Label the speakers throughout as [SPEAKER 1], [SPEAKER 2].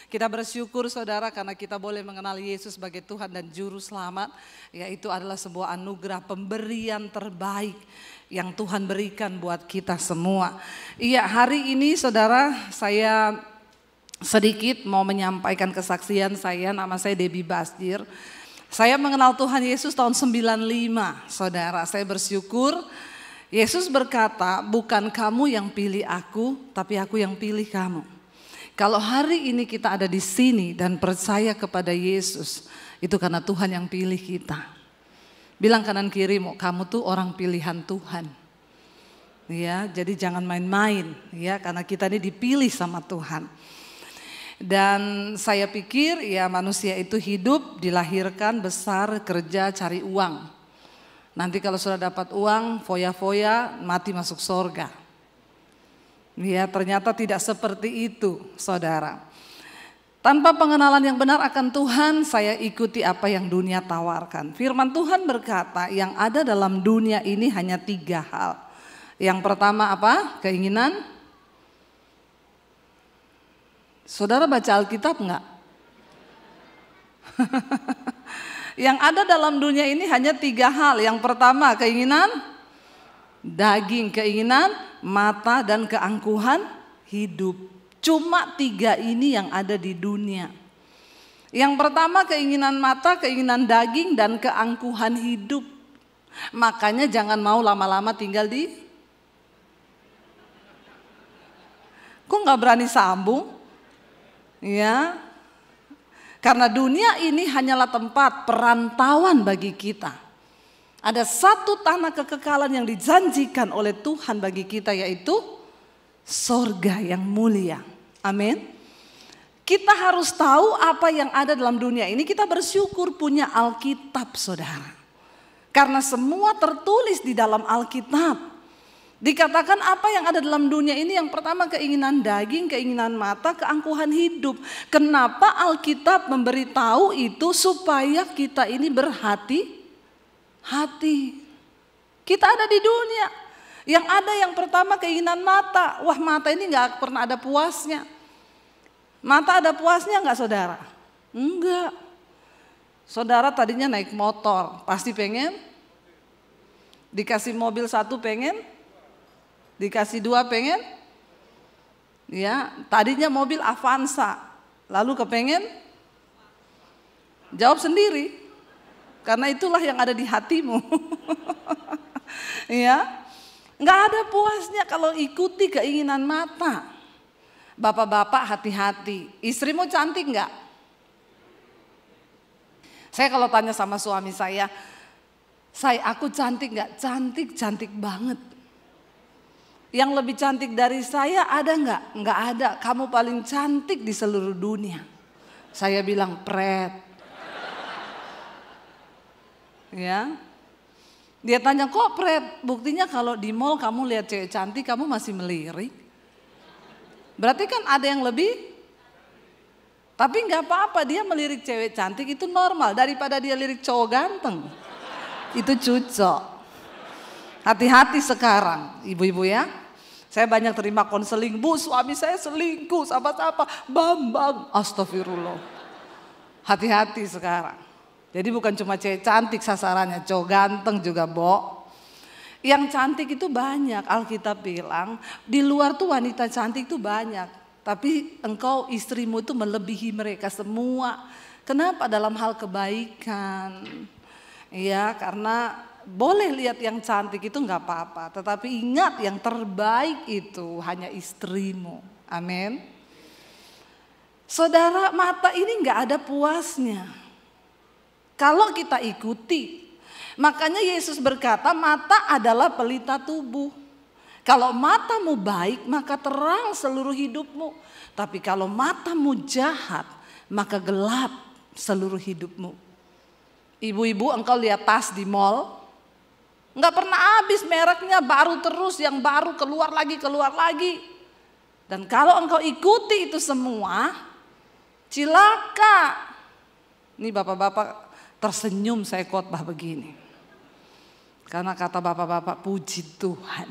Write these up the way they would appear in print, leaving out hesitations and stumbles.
[SPEAKER 1] Kita bersyukur saudara karena kita boleh mengenal Yesus sebagai Tuhan dan Juru Selamat. Yaitu adalah sebuah anugerah pemberian terbaik yang Tuhan berikan buat kita semua. Iya, hari ini saudara saya sedikit mau menyampaikan kesaksian saya. Nama saya Debbie Basdir. Saya mengenal Tuhan Yesus tahun 95 saudara. Saya bersyukur Yesus berkata, bukan kamu yang pilih aku, tapi aku yang pilih kamu. Kalau hari ini kita ada di sini dan percaya kepada Yesus, itu karena Tuhan yang pilih kita. Bilang kanan kirimu, kamu tuh orang pilihan Tuhan. Ya, jadi jangan main-main ya, karena kita ini dipilih sama Tuhan. Dan saya pikir ya manusia itu hidup, dilahirkan, besar, kerja, cari uang. Nanti kalau sudah dapat uang, foya-foya, mati masuk surga. Ya, ternyata tidak seperti itu, saudara. Tanpa pengenalan yang benar akan Tuhan, saya ikuti apa yang dunia tawarkan. Firman Tuhan berkata, yang ada dalam dunia ini hanya 3 hal. Yang pertama apa? Keinginan. Saudara baca Alkitab enggak? Yang ada dalam dunia ini hanya 3 hal. Yang pertama keinginan daging, keinginan mata, dan keangkuhan hidup. Cuma 3 ini yang ada di dunia. Yang pertama keinginan mata, keinginan daging, dan keangkuhan hidup. Makanya jangan mau lama-lama tinggal di. Kok gak berani sambung? Ya, karena dunia ini hanyalah tempat perantauan bagi kita. Ada satu tanah kekekalan yang dijanjikan oleh Tuhan bagi kita, yaitu sorga yang mulia. Amin. Kita harus tahu apa yang ada dalam dunia ini. Kita bersyukur punya Alkitab, saudara. Karena semua tertulis di dalam Alkitab. Dikatakan apa yang ada dalam dunia ini, yang pertama keinginan daging, keinginan mata, keangkuhan hidup. Kenapa Alkitab memberitahu itu? Supaya kita ini berhati-hati. Kita ada di dunia yang ada yang pertama keinginan mata. Wah, mata ini gak pernah ada puasnya. Mata ada puasnya gak saudara? Enggak. Saudara tadinya naik motor, pasti pengen. Dikasih mobil 1 pengen. Dikasih 2 pengen. Ya, tadinya mobil Avanza, lalu kepengen. Jawab sendiri. Karena itulah yang ada di hatimu. Ya, nggak ada puasnya kalau ikuti keinginan mata. Bapak-bapak hati-hati. Istrimu cantik nggak? Saya kalau tanya sama suami saya, aku cantik nggak? Cantik, cantik banget. Yang lebih cantik dari saya ada nggak? Nggak ada. Kamu paling cantik di seluruh dunia. Saya bilang pret. Ya, dia tanya kok pret, buktinya kalau di mall kamu lihat cewek cantik kamu masih melirik. Berarti kan ada yang lebih. Tapi nggak apa-apa, dia melirik cewek cantik itu normal daripada dia lirik cowok ganteng. Itu cucok. Hati-hati sekarang ibu-ibu ya. Saya banyak terima konseling, bu suami saya selingkuh sama-sama Bambang. Astagfirullah. Hati-hati sekarang. Jadi bukan cuma cewek cantik sasarannya, cowok ganteng juga, Bo. Yang cantik itu banyak, Alkitab bilang di luar tuh wanita cantik itu banyak. Tapi engkau istrimu itu melebihi mereka semua. Kenapa? Dalam hal kebaikan. Ya, karena boleh lihat yang cantik itu nggak apa-apa. Tetapi ingat yang terbaik itu hanya istrimu. Amin. Saudara, mata ini nggak ada puasnya. Kalau kita ikuti, makanya Yesus berkata mata adalah pelita tubuh. Kalau matamu baik maka terang seluruh hidupmu. Tapi kalau matamu jahat maka gelap seluruh hidupmu. Ibu-ibu engkau lihat tas di mall, nggak pernah habis mereknya, baru terus yang baru keluar lagi. Dan kalau engkau ikuti itu semua, cilaka. Ini bapak-bapak tersenyum saya khotbah begini. Karena kata bapak-bapak puji Tuhan.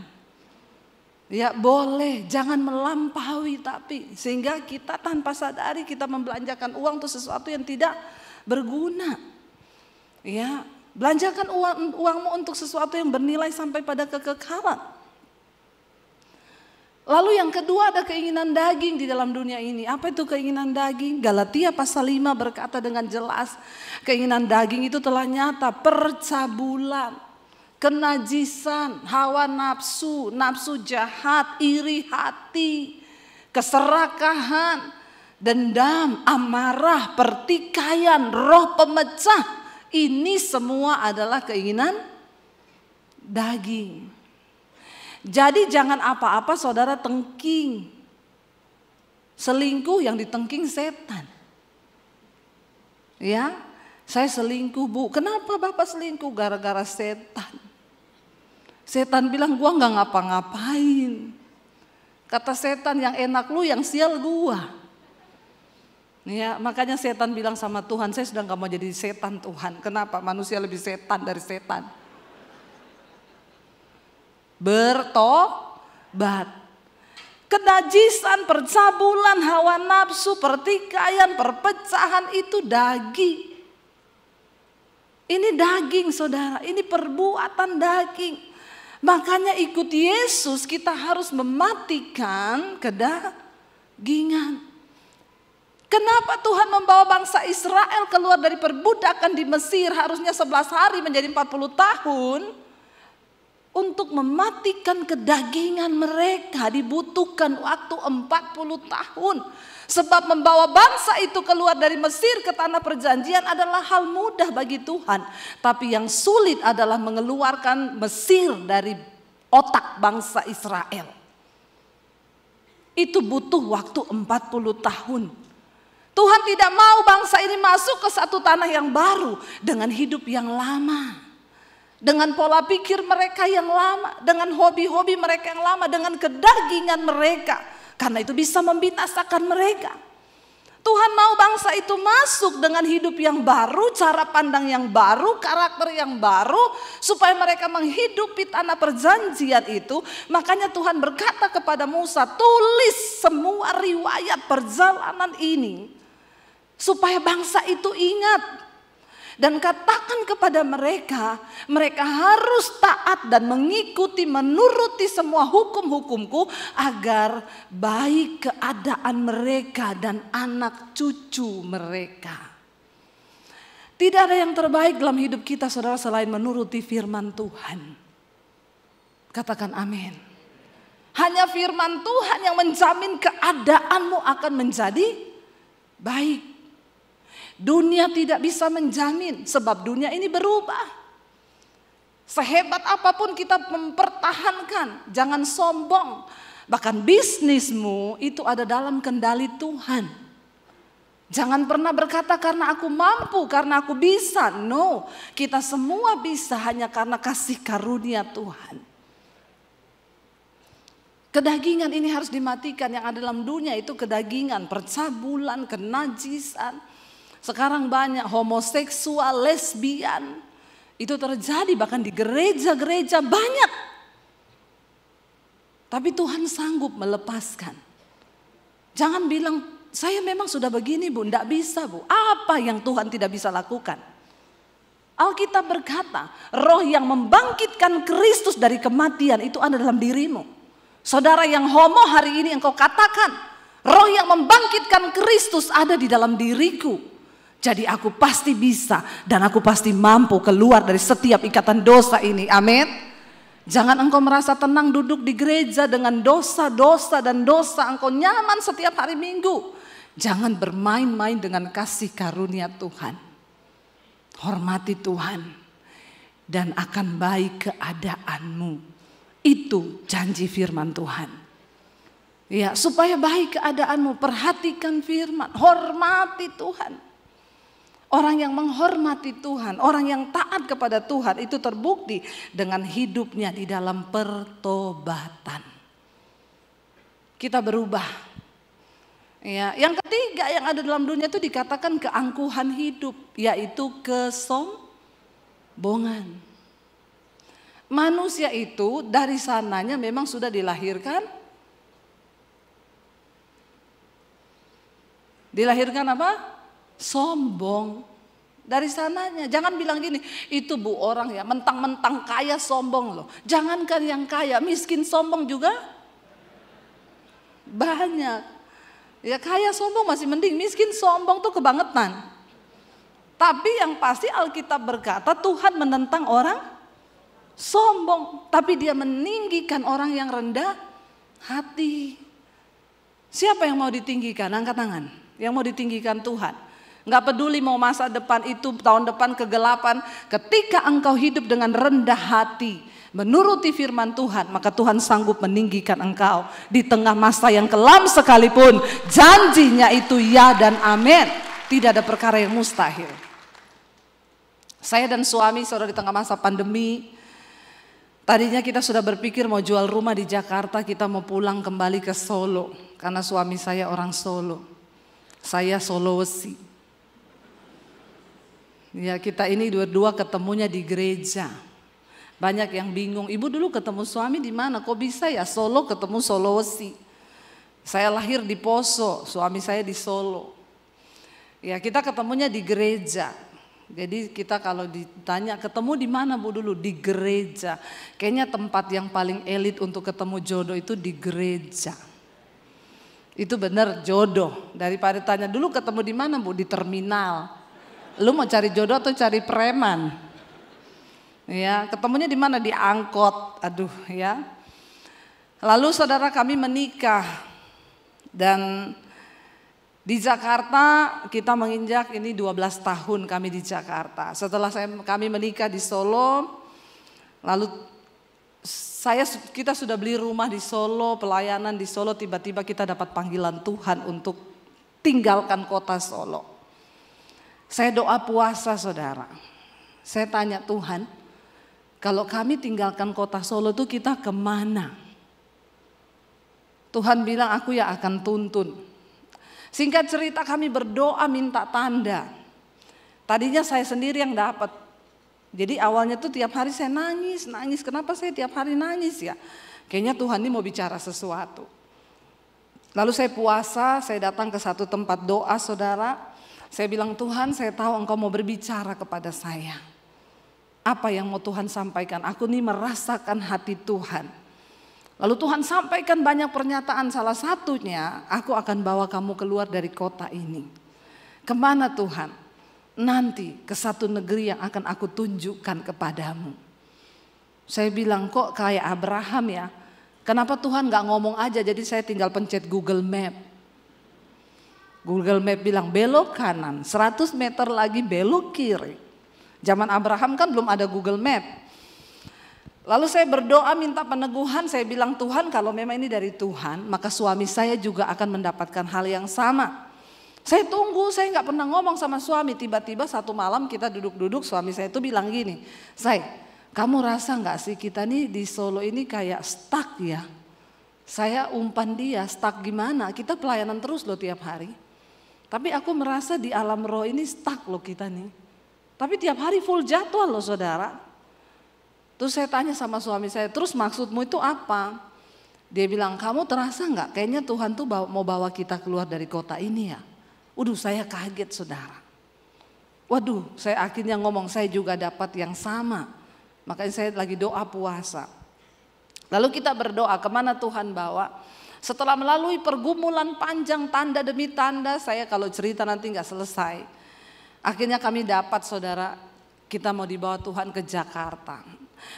[SPEAKER 1] Ya boleh, jangan melampaui, tapi sehingga kita tanpa sadari kita membelanjakan uang untuk sesuatu yang tidak berguna. Ya, belanjakan uangmu untuk sesuatu yang bernilai sampai pada kekekalan. Lalu yang kedua ada keinginan daging di dalam dunia ini. Apa itu keinginan daging? Galatia pasal 5 berkata dengan jelas, keinginan daging itu telah nyata, percabulan, kenajisan, hawa nafsu, nafsu jahat, iri hati, keserakahan, dendam, amarah, pertikaian, roh pemecah. Ini semua adalah keinginan daging. Jadi jangan apa-apa saudara tengking. Selingkuh yang ditengking setan. Ya, saya selingkuh bu. Kenapa bapak selingkuh? Gara-gara setan. Setan bilang gua nggak ngapa-ngapain. Kata setan, yang enak lu, yang sial gua. Ya, makanya setan bilang sama Tuhan, saya sudah nggak mau jadi setan Tuhan. Kenapa? Manusia lebih setan dari setan. Bertobat. Kenajisan, percabulan, hawa nafsu, pertikaian, perpecahan itu daging. Ini daging saudara, ini perbuatan daging. Makanya ikut Yesus kita harus mematikan kedagingan. Kenapa Tuhan membawa bangsa Israel keluar dari perbudakan di Mesir harusnya 11 hari menjadi 40 tahun? Untuk mematikan kedagingan mereka dibutuhkan waktu 40 tahun. Sebab membawa bangsa itu keluar dari Mesir ke tanah perjanjian adalah hal mudah bagi Tuhan. Tapi yang sulit adalah mengeluarkan Mesir dari otak bangsa Israel. Itu butuh waktu 40 tahun. Tuhan tidak mau bangsa ini masuk ke satu tanah yang baru dengan hidup yang lama. Dengan pola pikir mereka yang lama, dengan hobi-hobi mereka yang lama, dengan kedagingan mereka. Karena itu bisa membinasakan mereka. Tuhan mau bangsa itu masuk dengan hidup yang baru, cara pandang yang baru, karakter yang baru, supaya mereka menghidupi tanah perjanjian itu. Makanya Tuhan berkata kepada Musa, tulis semua riwayat perjalanan ini, supaya bangsa itu ingat. Dan katakan kepada mereka, mereka harus taat dan mengikuti, menuruti semua hukum-hukumku agar baik keadaan mereka dan anak cucu mereka. Tidak ada yang terbaik dalam hidup kita saudara selain menuruti firman Tuhan. Katakan amin. Hanya firman Tuhan yang menjamin keadaanmu akan menjadi baik. Dunia tidak bisa menjamin sebab dunia ini berubah. Sehebat apapun kita mempertahankan, jangan sombong. Bahkan bisnismu itu ada dalam kendali Tuhan. Jangan pernah berkata karena aku mampu, karena aku bisa. No, kita semua bisa hanya karena kasih karunia Tuhan. Kedagingan ini harus dimatikan. Yang ada dalam dunia itu kedagingan, percabulan, kenajisan. Sekarang banyak homoseksual, lesbian. Itu terjadi bahkan di gereja-gereja banyak. Tapi Tuhan sanggup melepaskan. Jangan bilang, saya memang sudah begini bu, tidak bisa bu. Apa yang Tuhan tidak bisa lakukan? Alkitab berkata, roh yang membangkitkan Kristus dari kematian itu ada dalam dirimu. Saudara yang homo hari ini engkau katakan, roh yang membangkitkan Kristus ada di dalam diriku. Jadi aku pasti bisa dan aku pasti mampu keluar dari setiap ikatan dosa ini. Amin. Jangan engkau merasa tenang duduk di gereja dengan dosa-dosa dan dosa. Engkau nyaman setiap hari Minggu. Jangan bermain-main dengan kasih karunia Tuhan. Hormati Tuhan dan akan baik keadaanmu. Itu janji firman Tuhan. Ya, supaya baik keadaanmu, perhatikan firman, hormati Tuhan. Orang yang menghormati Tuhan, orang yang taat kepada Tuhan itu terbukti dengan hidupnya di dalam pertobatan. Kita berubah. Ya, yang ketiga yang ada dalam dunia itu dikatakan keangkuhan hidup, yaitu kesombongan. Manusia itu dari sananya memang sudah dilahirkan. Dilahirkan apa? Sombong. Dari sananya, jangan bilang gini, itu bu orang ya mentang-mentang kaya sombong loh. Jangankan yang kaya, miskin sombong juga banyak. Ya kaya sombong masih mending, miskin sombong tuh kebangetan. Tapi yang pasti Alkitab berkata Tuhan menentang orang sombong, tapi dia meninggikan orang yang rendah hati. Siapa yang mau ditinggikan? Angkat tangan. Yang mau ditinggikan Tuhan. Gak peduli mau masa depan itu, tahun depan kegelapan. Ketika engkau hidup dengan rendah hati, menuruti firman Tuhan, maka Tuhan sanggup meninggikan engkau. Di tengah masa yang kelam sekalipun, janjinya itu ya dan amin. Tidak ada perkara yang mustahil. Saya dan suami saudara di tengah masa pandemi, tadinya kita sudah berpikir mau jual rumah di Jakarta, kita mau pulang kembali ke Solo. Karena suami saya orang Solo, saya Sulawesi. Ya kita ini dua-dua ketemunya di gereja. Banyak yang bingung, ibu dulu ketemu suami di mana? Kok bisa ya Solo ketemu Sulawesi? Saya lahir di Poso, suami saya di Solo. Ya kita ketemunya di gereja. Jadi kita kalau ditanya ketemu di mana bu dulu? Di gereja. Kayaknya tempat yang paling elit untuk ketemu jodoh itu di gereja. Itu benar jodoh. Daripada tanya dulu ketemu di mana bu? Di terminal. Lu mau cari jodoh atau cari preman? Ya, ketemunya di mana? Di angkot. Aduh, ya. Lalu saudara kami menikah dan di Jakarta kita menginjak ini 12 tahun kami di Jakarta. Setelah kami menikah di Solo, lalu kita sudah beli rumah di Solo, pelayanan di Solo, tiba-tiba kita dapat panggilan Tuhan untuk tinggalkan kota Solo. Saya doa puasa saudara. Saya tanya Tuhan, kalau kami tinggalkan kota Solo itu kita kemana? Tuhan bilang aku ya akan tuntun. Singkat cerita kami berdoa minta tanda. Tadinya saya sendiri yang dapat. Jadi awalnya tuh tiap hari saya nangis. Kenapa saya tiap hari nangis ya? Kayaknya Tuhan ini mau bicara sesuatu. Lalu saya puasa, saya datang ke satu tempat doa saudara. Saya bilang Tuhan saya tahu engkau mau berbicara kepada saya. Apa yang mau Tuhan sampaikan? Aku nih merasakan hati Tuhan. Lalu Tuhan sampaikan banyak pernyataan, salah satunya aku akan bawa kamu keluar dari kota ini. Kemana Tuhan? Nanti ke satu negeri yang akan aku tunjukkan kepadamu. Saya bilang kok kayak Abraham ya. Kenapa Tuhan gak ngomong aja, jadi saya tinggal pencet Google Map. Google Map bilang belok kanan, 100 meter lagi belok kiri. Zaman Abraham kan belum ada Google Map. Lalu saya berdoa minta peneguhan, saya bilang Tuhan kalau memang ini dari Tuhan, maka suami saya juga akan mendapatkan hal yang sama. Saya tunggu, saya gak pernah ngomong sama suami, tiba-tiba satu malam kita duduk-duduk, suami saya itu bilang gini, kamu rasa gak sih kita nih di Solo ini kayak stuck ya? Saya umpan dia, stuck gimana? Kita pelayanan terus loh tiap hari. Tapi aku merasa di alam roh ini stuck loh kita nih. Tapi tiap hari full jadwal loh saudara. Terus saya tanya sama suami saya, terus maksudmu itu apa? Dia bilang, kamu terasa gak kayaknya Tuhan tuh mau bawa kita keluar dari kota ini ya? Waduh saya kaget saudara. Waduh saya akhirnya ngomong saya juga dapat yang sama. Makanya saya lagi doa puasa. Lalu kita berdoa kemana Tuhan bawa. Setelah melalui pergumulan panjang tanda demi tanda, saya kalau cerita nanti gak selesai. Akhirnya kami dapat saudara, kita mau dibawa Tuhan ke Jakarta.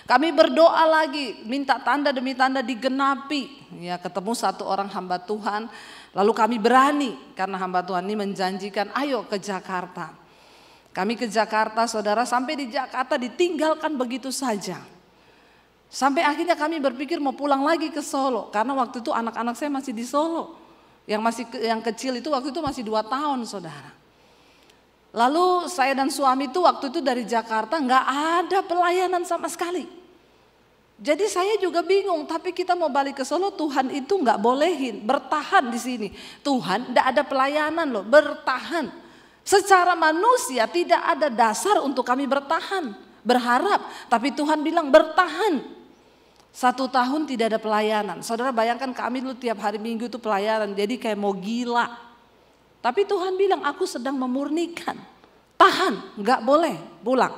[SPEAKER 1] Kami berdoa lagi, minta tanda demi tanda digenapi. Ya ketemu satu orang hamba Tuhan, lalu kami berani karena hamba Tuhan ini menjanjikan ayo ke Jakarta. Kami ke Jakarta saudara, sampai di Jakarta ditinggalkan begitu saja. Sampai akhirnya kami berpikir mau pulang lagi ke Solo. Karena waktu itu anak-anak saya masih di Solo. Yang kecil itu waktu itu masih 2 tahun saudara. Lalu saya dan suami itu waktu itu dari Jakarta gak ada pelayanan sama sekali. Jadi saya juga bingung, tapi kita mau balik ke Solo, Tuhan itu gak bolehin, bertahan di sini. Tuhan gak ada pelayanan loh, bertahan. Secara manusia tidak ada dasar untuk kami bertahan. berharap. Tapi Tuhan bilang bertahan. 1 tahun tidak ada pelayanan. Saudara bayangkan kami dulu tiap hari Minggu itu pelayanan. Jadi kayak mau gila. Tapi Tuhan bilang aku sedang memurnikan. Tahan, gak boleh pulang.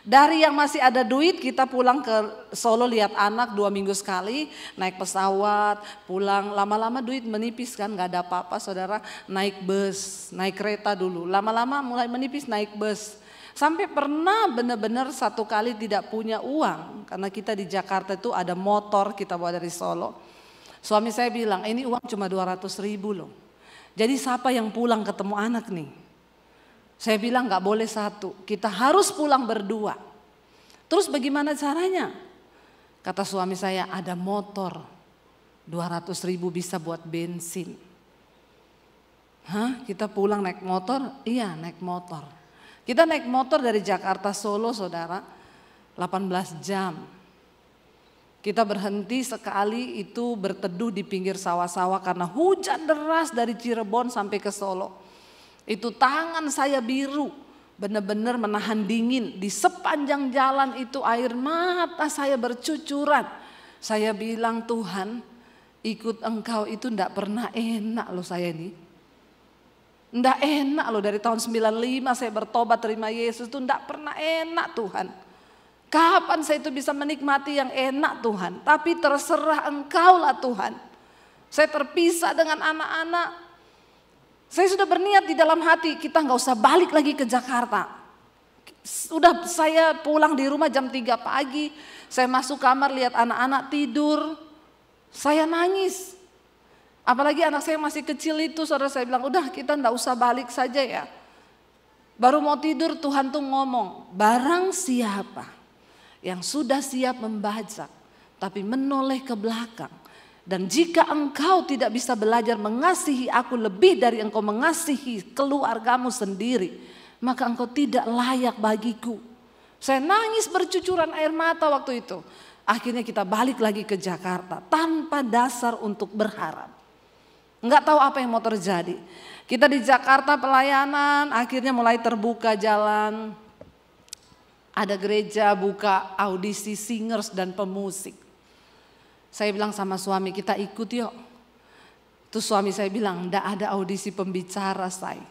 [SPEAKER 1] Dari yang masih ada duit kita pulang ke Solo lihat anak 2 minggu sekali. Naik pesawat, pulang. Lama-lama duit menipis kan, gak ada apa-apa saudara. Naik bus, naik kereta dulu. Lama-lama mulai menipis naik bus. Sampai pernah benar-benar 1 kali tidak punya uang. Karena kita di Jakarta itu ada motor kita bawa dari Solo. Suami saya bilang ini uang cuma 200.000 loh. Jadi siapa yang pulang ketemu anak nih? Saya bilang gak boleh satu, kita harus pulang berdua. Terus bagaimana caranya? Kata suami saya ada motor, 200.000 bisa buat bensin. Hah? Kita pulang naik motor? Iya naik motor. Kita naik motor dari Jakarta Solo saudara, 18 jam. Kita berhenti sekali itu berteduh di pinggir sawah-sawah karena hujan deras dari Cirebon sampai ke Solo. Itu tangan saya biru, benar-benar menahan dingin. Di sepanjang jalan itu air mata saya bercucuran. Saya bilang Tuhan, ikut Engkau itu enggak pernah enak loh saya ini. Enggak enak loh, dari tahun 95 saya bertobat terima Yesus itu enggak pernah enak Tuhan. Kapan saya itu bisa menikmati yang enak Tuhan? Tapi terserah Engkau lah Tuhan. Saya terpisah dengan anak-anak. Saya sudah berniat di dalam hati kita nggak usah balik lagi ke Jakarta. Sudah saya pulang di rumah jam 3 pagi. Saya masuk kamar lihat anak-anak tidur. Saya nangis. Apalagi anak saya masih kecil itu, saudara saya bilang udah kita nggak usah balik saja ya. Baru mau tidur Tuhan tuh ngomong, barang siapa yang sudah siap membajak tapi menoleh ke belakang. Dan jika engkau tidak bisa belajar mengasihi aku lebih dari engkau mengasihi keluargamu sendiri, maka engkau tidak layak bagiku. Saya nangis bercucuran air mata waktu itu. Akhirnya kita balik lagi ke Jakarta tanpa dasar untuk berharap. Enggak tahu apa yang mau terjadi. Kita di Jakarta pelayanan, akhirnya mulai terbuka jalan. Ada gereja buka audisi singers dan pemusik. Saya bilang sama suami kita ikut yuk. Terus suami saya bilang enggak ada audisi pembicara saya.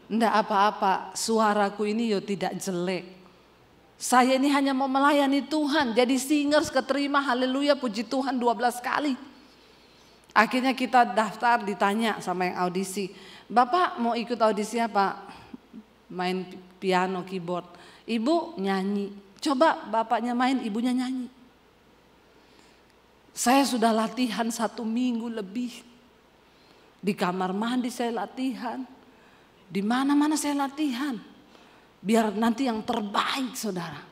[SPEAKER 1] Enggak apa-apa, suaraku ini yo tidak jelek. Saya ini hanya mau melayani Tuhan. Jadi singers keterima, haleluya, puji Tuhan 12 kali. Akhirnya kita daftar, ditanya sama yang audisi. Bapak mau ikut audisi apa? Main piano, keyboard. Ibu nyanyi. Coba bapaknya main, ibunya nyanyi. Saya sudah latihan 1 minggu lebih. Di kamar mandi saya latihan. Di mana-mana saya latihan. Biar nanti yang terbaik saudara.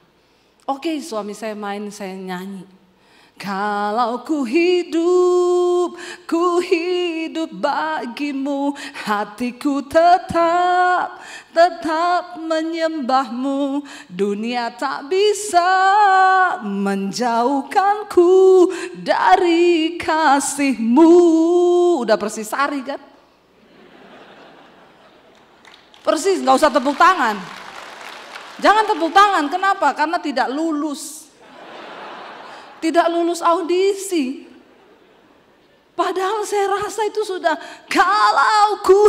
[SPEAKER 1] Oke, suami saya main, saya nyanyi. Kalau ku hidup bagimu, hatiku tetap menyembahmu. Dunia tak bisa menjauhkanku dari kasihmu. Udah persis Sari kan? Persis, gak usah tepuk tangan. Jangan tepuk tangan, kenapa? Karena tidak lulus. Tidak lulus audisi. Padahal saya rasa itu sudah, kalau ku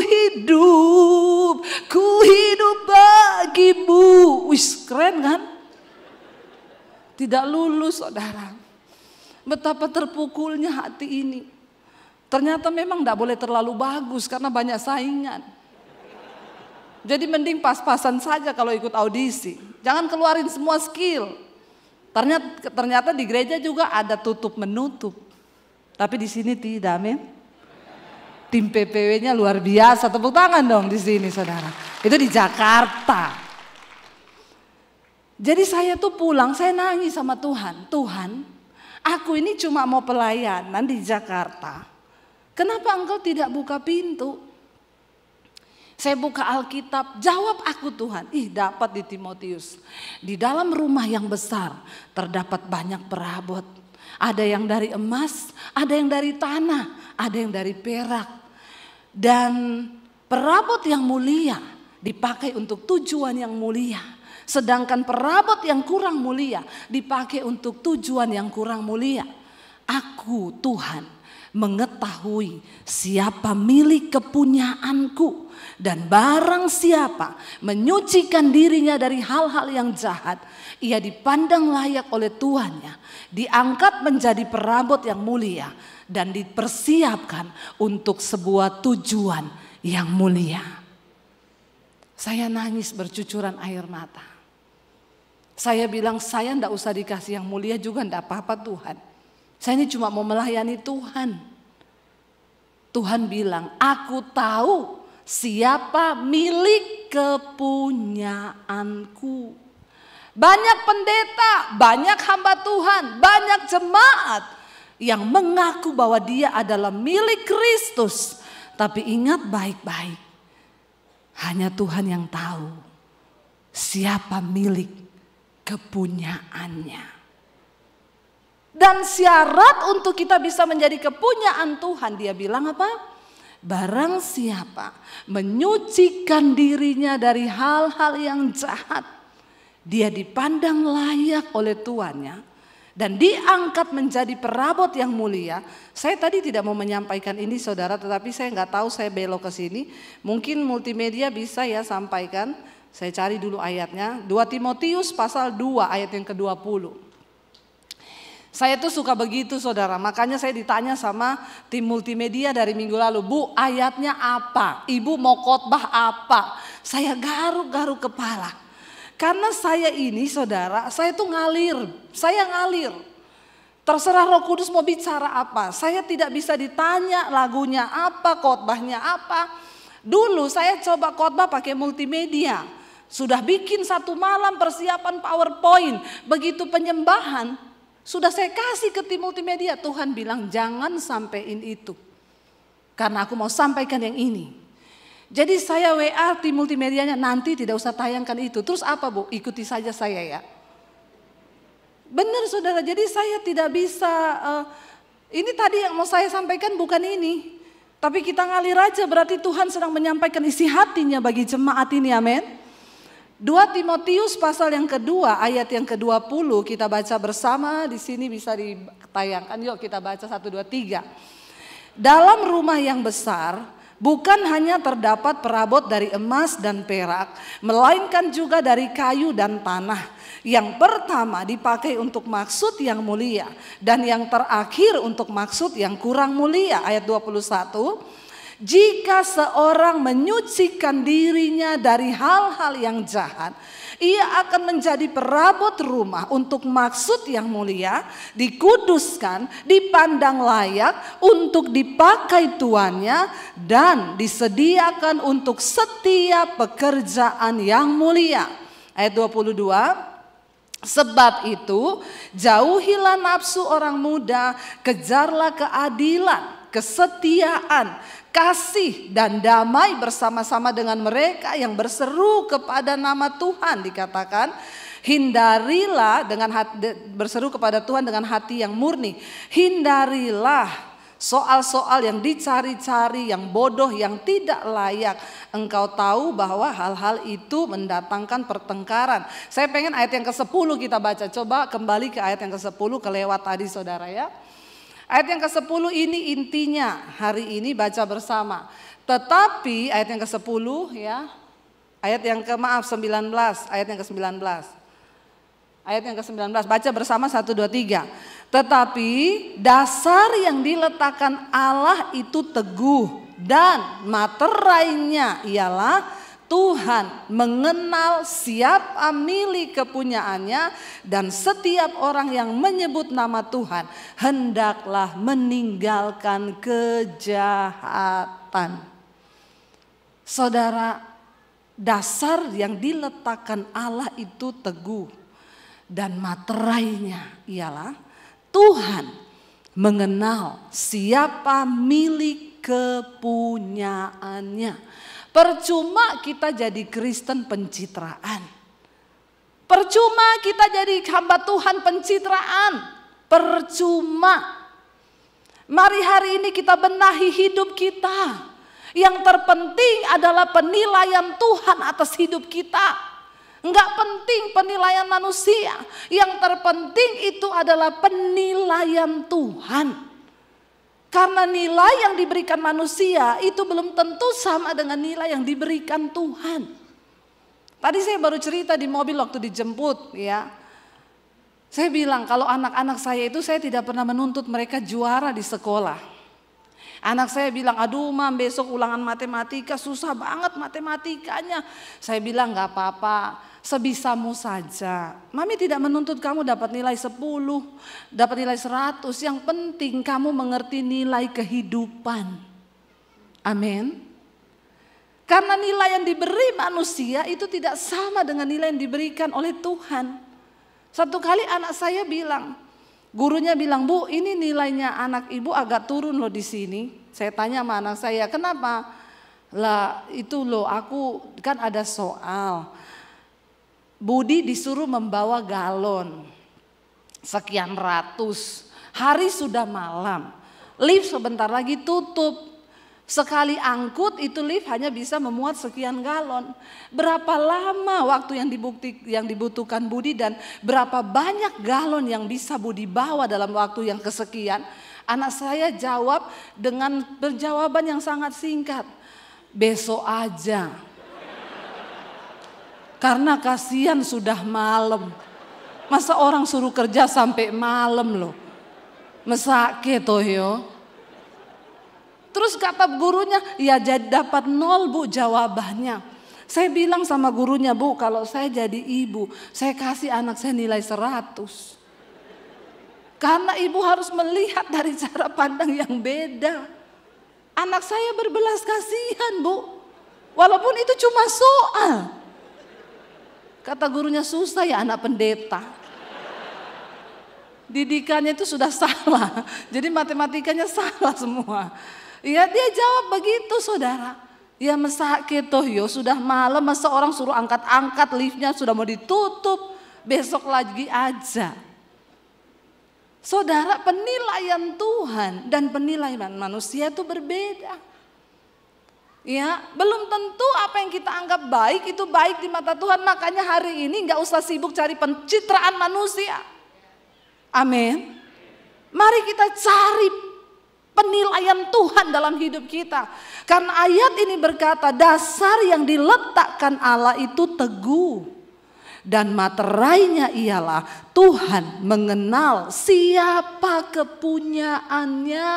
[SPEAKER 1] hidup bagimu. Wih, keren kan? Tidak lulus saudara. Betapa terpukulnya hati ini. Ternyata memang tidak boleh terlalu bagus karena banyak saingan. Jadi mending pas-pasan saja kalau ikut audisi. Jangan keluarin semua skill. Ternyata di gereja juga ada tutup menutup. Tapi di sini tidak, amin. Tim PPW-nya luar biasa. Tepuk tangan dong di sini, saudara. Itu di Jakarta. Jadi saya tuh pulang, saya nangis sama Tuhan. Tuhan, aku ini cuma mau pelayanan di Jakarta. Kenapa engkau tidak buka pintu? Saya buka Alkitab, jawab aku Tuhan. Dapat di Timotius. Di dalam rumah yang besar terdapat banyak perabot. Ada yang dari emas, ada yang dari tanah, ada yang dari perak. Dan perabot yang mulia dipakai untuk tujuan yang mulia. Sedangkan perabot yang kurang mulia dipakai untuk tujuan yang kurang mulia. Aku Tuhan mengetahui siapa milik kepunyaanku, dan barang siapa menyucikan dirinya dari hal-hal yang jahat, ia dipandang layak oleh tuannya, diangkat menjadi perabot yang mulia, dan dipersiapkan untuk sebuah tujuan yang mulia. Saya nangis bercucuran air mata. Saya bilang, saya enggak usah dikasih yang mulia juga enggak apa-apa Tuhan. Saya ini cuma mau melayani Tuhan. Tuhan bilang, aku tahu siapa milik kepunyaanku. Banyak pendeta, banyak hamba Tuhan, banyak jemaat yang mengaku bahwa dia adalah milik Kristus. Tapi ingat baik-baik, hanya Tuhan yang tahu siapa milik kepunyaannya. Dan syarat untuk kita bisa menjadi kepunyaan Tuhan, dia bilang apa? Barang siapa menyucikan dirinya dari hal-hal yang jahat, dia dipandang layak oleh tuannya dan diangkat menjadi perabot yang mulia. Saya tadi tidak mau menyampaikan ini saudara, tetapi saya nggak tahu, saya belok ke sini. Mungkin multimedia bisa ya sampaikan. Saya cari dulu ayatnya, 2 Timotius pasal 2 ayat yang ke-20. Saya tuh suka begitu saudara, makanya saya ditanya sama tim multimedia dari minggu lalu, Bu ayatnya apa? Ibu mau khotbah apa? Saya garuk-garuk kepala. Karena saya ini saudara, saya tuh ngalir. Terserah Roh Kudus mau bicara apa. Saya tidak bisa ditanya lagunya apa, khotbahnya apa. Dulu saya coba khotbah pakai multimedia. Sudah bikin 1 malam persiapan PowerPoint. Begitu penyembahan, sudah saya kasih ke tim multimedia. Tuhan bilang jangan sampein itu, karena aku mau sampaikan yang ini. Jadi saya WA tim multimedianya, nanti tidak usah tayangkan itu. Terus apa Bu? Ikuti saja saya ya. Benar saudara, jadi saya tidak bisa. Ini tadi yang mau saya sampaikan bukan ini. Tapi kita ngalir aja, berarti Tuhan sedang menyampaikan isi hatinya bagi jemaat ini, amin. 2 Timotius pasal yang kedua ayat yang ke-20 kita baca bersama, di sini bisa ditayangkan. Yuk kita baca 1, 2, 3. Dalam rumah yang besar bukan hanya terdapat perabot dari emas dan perak, melainkan juga dari kayu dan tanah. Yang pertama dipakai untuk maksud yang mulia, dan yang terakhir untuk maksud yang kurang mulia. Ayat 21. Jika seorang menyucikan dirinya dari hal-hal yang jahat, ia akan menjadi perabot rumah untuk maksud yang mulia, dikuduskan, dipandang layak untuk dipakai tuannya, dan disediakan untuk setiap pekerjaan yang mulia. Ayat 22. Sebab itu jauhilah nafsu orang muda, kejarlah keadilan, kesetiaan, kasih dan damai bersama-sama dengan mereka yang berseru kepada nama Tuhan. Dikatakan hindarilah dengan berseru kepada Tuhan dengan hati yang murni. Hindarilah soal-soal yang dicari-cari, yang bodoh, yang tidak layak. Engkau tahu bahwa hal-hal itu mendatangkan pertengkaran. Saya pengen ayat yang ke-10 kita baca. Coba kembali ke ayat yang ke-10, kelewat tadi saudara ya. Ayat yang ke-10 ini intinya hari ini baca bersama. Tetapi ayat yang ke-10 ya. Ayat yang ke-19, ayat yang ke-19. Ayat yang ke-19 baca bersama 1, 2, 3. Tetapi dasar yang diletakkan Allah itu teguh, dan materainya ialah Tuhan mengenal siapa milik kepunyaannya, dan setiap orang yang menyebut nama Tuhan hendaklah meninggalkan kejahatan. Saudara, dasar yang diletakkan Allah itu teguh, dan materainya ialah Tuhan mengenal siapa milik kepunyaannya. Percuma kita jadi Kristen pencitraan. Percuma kita jadi hamba Tuhan pencitraan. Percuma. Mari hari ini kita benahi hidup kita. Yang terpenting adalah penilaian Tuhan atas hidup kita. Enggak penting penilaian manusia. Yang terpenting itu adalah penilaian Tuhan. Karena nilai yang diberikan manusia itu belum tentu sama dengan nilai yang diberikan Tuhan. Tadi saya baru cerita di mobil waktu dijemput ya. Saya bilang kalau anak-anak saya itu saya tidak pernah menuntut mereka juara di sekolah. Anak saya bilang, aduh mam besok ulangan matematika susah banget matematikanya. Saya bilang gak apa-apa, sebisamu saja. Mami tidak menuntut kamu dapat nilai 10, dapat nilai 100. Yang penting kamu mengerti nilai kehidupan. Amin. Karena nilai yang diberi manusia itu tidak sama dengan nilai yang diberikan oleh Tuhan. Satu kali anak saya bilang, gurunya bilang, Bu ini nilainya anak ibu agak turun loh di sini. Saya tanya sama anak saya, kenapa? Lah itu loh aku kan ada soal. Budi disuruh membawa galon sekian ratus. Hari sudah malam. Lift sebentar lagi tutup. Sekali angkut itu lift hanya bisa memuat sekian galon. Berapa lama waktu yang dibutuhkan Budi dan berapa banyak galon yang bisa Budi bawa dalam waktu yang kesekian? Anak saya jawab dengan jawaban yang sangat singkat. Besok aja. Karena kasihan sudah malam. Masa orang suruh kerja sampai malam loh. Mesake toh yo. Terus kata gurunya, ya jadi dapat 0 Bu jawabannya. Saya bilang sama gurunya, Bu kalau saya jadi ibu, saya kasih anak saya nilai 100. Karena ibu harus melihat dari cara pandang yang beda. Anak saya berbelas kasihan Bu, walaupun itu cuma soal. Kata gurunya susah ya anak pendeta. Didikannya itu sudah salah, jadi matematikanya salah semua. Ya dia jawab begitu saudara. Ya mesake toh yo sudah malam masa orang suruh angkat-angkat liftnya sudah mau ditutup. Besok lagi aja. Saudara penilaian Tuhan dan penilaian manusia itu berbeda. Ya belum tentu apa yang kita anggap baik itu baik di mata Tuhan. Makanya hari ini gak usah sibuk cari pencitraan manusia. Amin. Mari kita cari penilaian Tuhan dalam hidup kita. Karena ayat ini berkata dasar yang diletakkan Allah itu teguh. Dan materainya ialah Tuhan mengenal siapa kepunyaannya.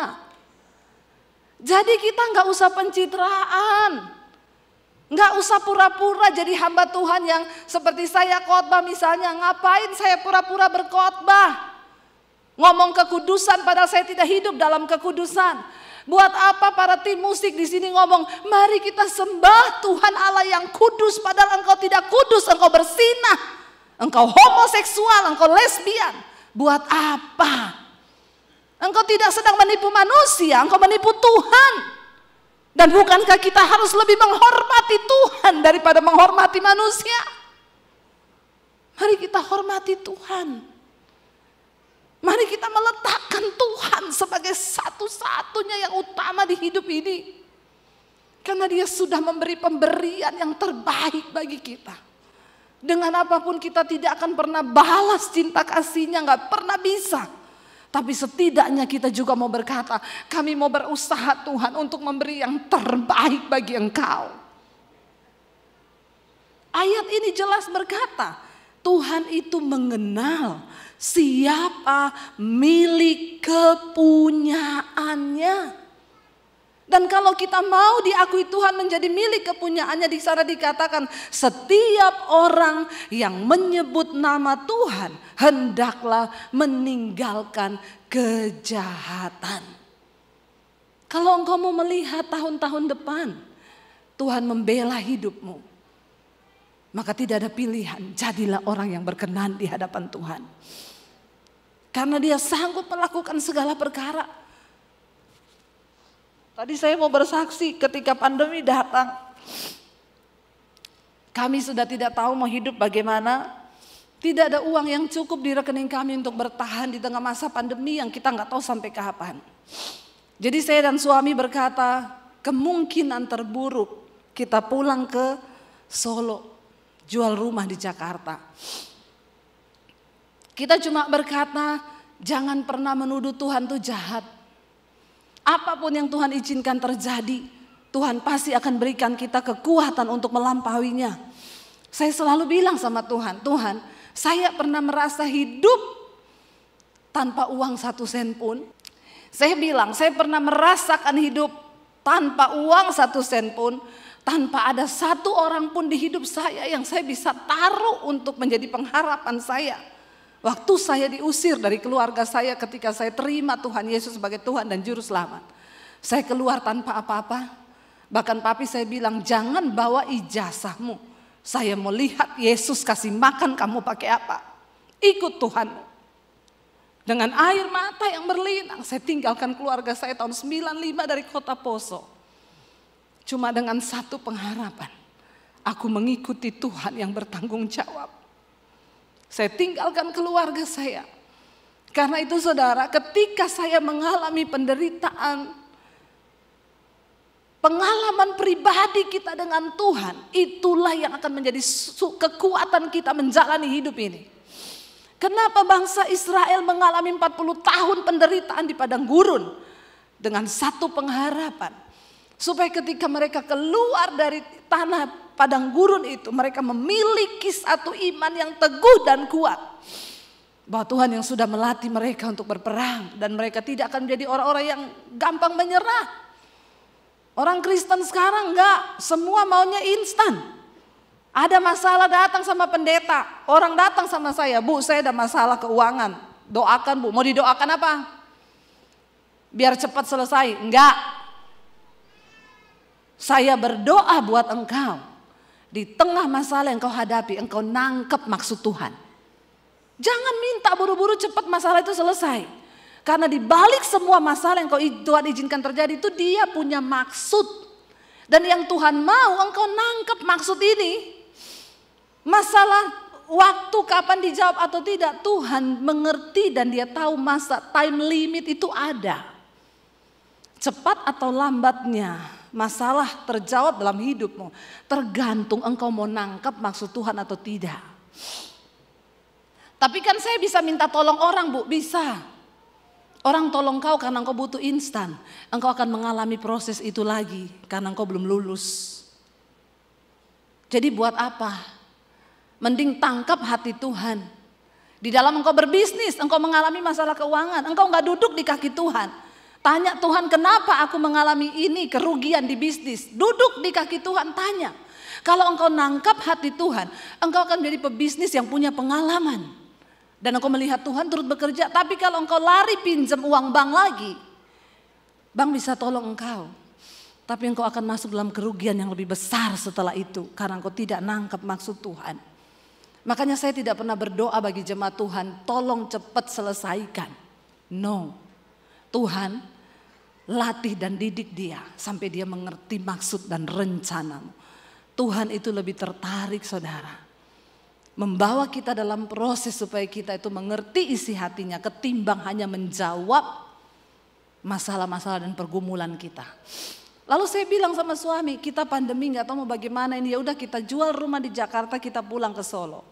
[SPEAKER 1] Jadi kita gak usah pencitraan. Gak usah pura-pura jadi hamba Tuhan yang seperti saya khotbah misalnya. Ngapain saya pura-pura berkhotbah? Ngomong kekudusan padahal saya tidak hidup dalam kekudusan. Buat apa para tim musik di sini ngomong, mari kita sembah Tuhan Allah yang kudus padahal engkau tidak kudus, engkau bersinah, engkau homoseksual, engkau lesbian. Buat apa? Engkau tidak sedang menipu manusia, engkau menipu Tuhan. Dan bukankah kita harus lebih menghormati Tuhan daripada menghormati manusia? Mari kita hormati Tuhan. Mari kita meletakkan Tuhan sebagai satu-satunya yang utama di hidup ini. Karena dia sudah memberi pemberian yang terbaik bagi kita. Dengan apapun kita tidak akan pernah balas cinta kasihnya, gak pernah bisa. Tapi setidaknya kita juga mau berkata, kami mau berusaha Tuhan untuk memberi yang terbaik bagi Engkau. Ayat ini jelas berkata, Tuhan itu mengenal siapa milik kepunyaannya. Dan kalau kita mau diakui Tuhan menjadi milik kepunyaannya, di sana dikatakan setiap orang yang menyebut nama Tuhan hendaklah meninggalkan kejahatan. Kalau engkau mau melihat tahun-tahun depan Tuhan membela hidupmu, maka tidak ada pilihan, jadilah orang yang berkenan di hadapan Tuhan. Karena dia sanggup melakukan segala perkara. Tadi saya mau bersaksi ketika pandemi datang. Kami sudah tidak tahu mau hidup bagaimana. Tidak ada uang yang cukup di rekening kami untuk bertahan di tengah masa pandemi yang kita nggak tahu sampai kapan. Jadi saya dan suami berkata, kemungkinan terburuk kita pulang ke Solo, jual rumah di Jakarta. Kita cuma berkata, jangan pernah menuduh Tuhan itu jahat. Apapun yang Tuhan izinkan terjadi, Tuhan pasti akan berikan kita kekuatan untuk melampauinya. Saya selalu bilang sama Tuhan, Tuhan, saya pernah merasa hidup tanpa uang 1 sen pun. Saya bilang, saya pernah merasakan hidup tanpa uang 1 sen pun. Tanpa ada satu orang pun di hidup saya yang saya bisa taruh untuk menjadi pengharapan saya. Waktu saya diusir dari keluarga saya ketika saya terima Tuhan Yesus sebagai Tuhan dan Juru Selamat. Saya keluar tanpa apa-apa. Bahkan papi saya bilang, jangan bawa ijazahmu. Saya mau lihat Yesus kasih makan kamu pakai apa. Ikut Tuhanmu. Dengan air mata yang berlinang, saya tinggalkan keluarga saya tahun 95 dari kota Poso. Cuma dengan satu pengharapan, aku mengikuti Tuhan yang bertanggung jawab. Saya tinggalkan keluarga saya. Karena itu saudara, ketika saya mengalami penderitaan, pengalaman pribadi kita dengan Tuhan, itulah yang akan menjadi kekuatan kita menjalani hidup ini. Kenapa bangsa Israel mengalami 40 tahun penderitaan di padang gurun? Dengan satu pengharapan. Supaya ketika mereka keluar dari tanah padang gurun itu, mereka memiliki satu iman yang teguh dan kuat. Bahwa Tuhan yang sudah melatih mereka untuk berperang. Dan mereka tidak akan menjadi orang-orang yang gampang menyerah. Orang Kristen sekarang enggak, semua maunya instan. Ada masalah datang sama pendeta, orang datang sama saya, Bu saya ada masalah keuangan, doakan Bu. Mau didoakan apa? Biar cepat selesai? Enggak. Saya berdoa buat engkau. Di tengah masalah yang engkau hadapi, engkau nangkep maksud Tuhan. Jangan minta buru-buru cepat masalah itu selesai. Karena di balik semua masalah yang Tuhan izinkan terjadi itu dia punya maksud. Dan yang Tuhan mau engkau nangkep maksud ini. Masalah waktu kapan dijawab atau tidak, Tuhan mengerti dan dia tahu masa time limit itu ada. Cepat atau lambatnya masalah terjawab dalam hidupmu tergantung engkau mau nangkep maksud Tuhan atau tidak. Tapi kan saya bisa minta tolong orang Bu, bisa. Orang tolong kau karena engkau butuh instan. Engkau akan mengalami proses itu lagi karena engkau belum lulus. Jadi buat apa? Mending tangkap hati Tuhan. Di dalam engkau berbisnis, engkau mengalami masalah keuangan, engkau gak duduk di kaki Tuhan. Tanya Tuhan, kenapa aku mengalami ini kerugian di bisnis? Duduk di kaki Tuhan, tanya. Kalau engkau nangkap hati Tuhan, engkau akan menjadi pebisnis yang punya pengalaman. Dan engkau melihat Tuhan turut bekerja. Tapi kalau engkau lari pinjam uang bank lagi, bank bisa tolong engkau. Tapi engkau akan masuk dalam kerugian yang lebih besar setelah itu. Karena engkau tidak nangkap maksud Tuhan. Makanya saya tidak pernah berdoa bagi jemaat Tuhan, tolong cepat selesaikan. No. Tuhan latih dan didik dia sampai dia mengerti maksud dan rencanamu. Tuhan itu lebih tertarik saudara. Membawa kita dalam proses supaya kita itu mengerti isi hatinya ketimbang hanya menjawab masalah-masalah dan pergumulan kita. Lalu saya bilang sama suami, kita pandemi gak tahu mau bagaimana ini. Ya udah kita jual rumah di Jakarta, kita pulang ke Solo.